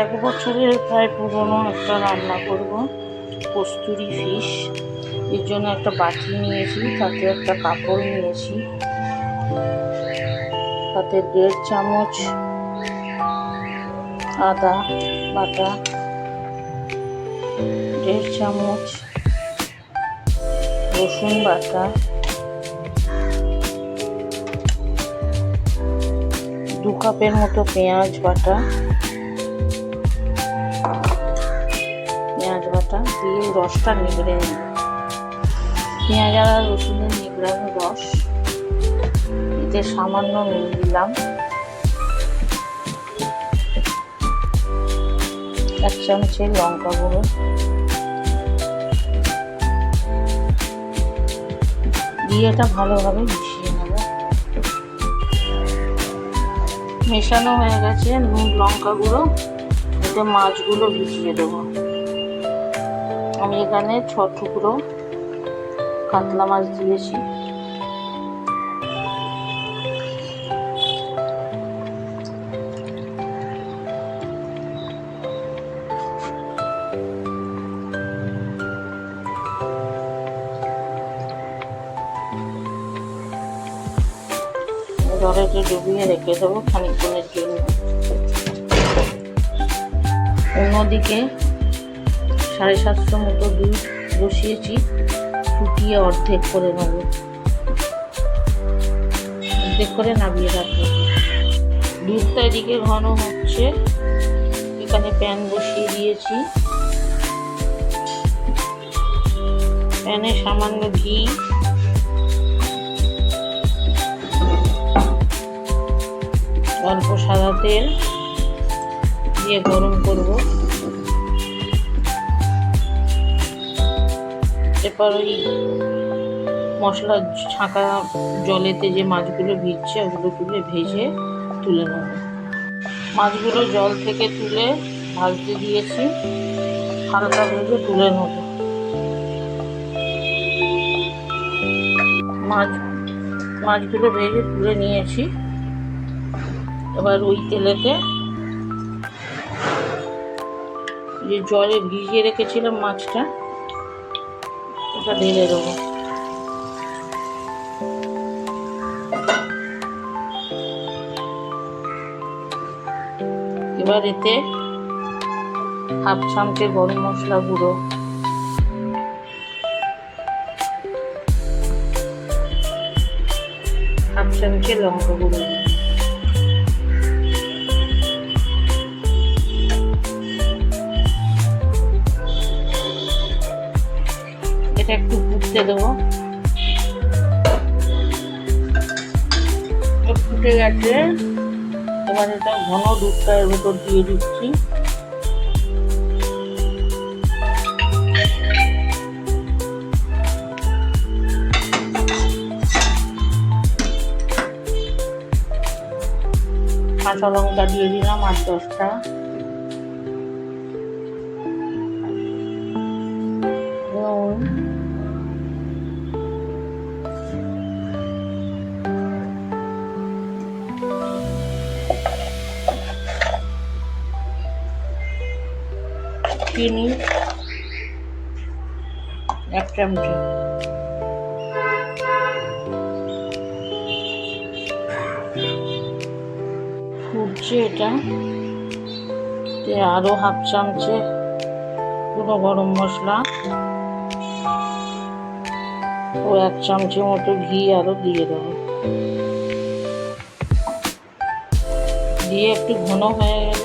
এক বছরের প্রায় পুরনো একটা রান্না করব, কস্তুরি ফিশ। এর জন্য একটা বাটি নিয়েছি, তাতে একটা কাপড় নিয়েছি, তাতে 1.5 চামচ আদা বাটা, 1.5 চামচ রসুন বাটা, 2 কাপের মতো পেঁয়াজ বাটা দিয়ে রসটা নিগড়ে নেব। পেঁয়াজ আর রসুনের নিগড়ানো রস, এতে সামান্য নুন দিলাম, 1 চামচের লঙ্কা গুঁড়ো, দিয়ে এটা ভালোভাবে মিশিয়ে নেব। মেশানো হয়ে গেছে, নুন লঙ্কা গুঁড়ো, এতে মাছগুলো ভিজিয়ে দেবো। আমি এখানে 6 টুকরো কাতলা মাছ দিয়েছি। জলেতে ডুবিয়ে রেখে দেবো খানিকক্ষণের জন্য। অন্যদিকে 750 মতো দুধ বসিয়েছি, ফুটিয়ে অর্ধেক করে নেব, অর্ধেক করে নামিয়ে রাখবো। দুধটা এদিকে ঘন হচ্ছে, এখানে প্যান বসিয়ে দিয়েছি। প্যানে সামান্য ঘি, অল্প সাদা তেল দিয়ে গরম করব। এরপর ওই মশলা ছাঁকা জলেতে যে মাছগুলো ভিজছে ওগুলো তুলে ভেজে তুলে নেব। মাছগুলো জল থেকে তুলে ভাজতে দিয়েছি, হালকা ভেজে তুলে নেব। মাছগুলো ভেজে তুলে নিয়েছি। এবার ওই তেলেতে যে জলে ভিজিয়ে রেখেছিলাম মাছটা, ওটা ঢেলে দেবো। এবার এতে 1/2 চামচে গরম মশলা গুঁড়ো, 1/2 চামচে লঙ্কা গুঁড়ো, এটা একটু ফুটতে দেবো। ফুটে গেছে, এবার এটা ঘন দুধটা এর ভেতর দিয়ে দিচ্ছি। কাঁচা লঙ্কা দিয়ে দিলাম 8-10টা, চিনি 1 চামচ, ফুটছে এটা, আরো 1/2 চামচে পুরো গরম মশলা ও 1 চামচের মতো ঘি আরো দিয়ে দেবো। দিয়ে একটু ঘন হয়ে গেলে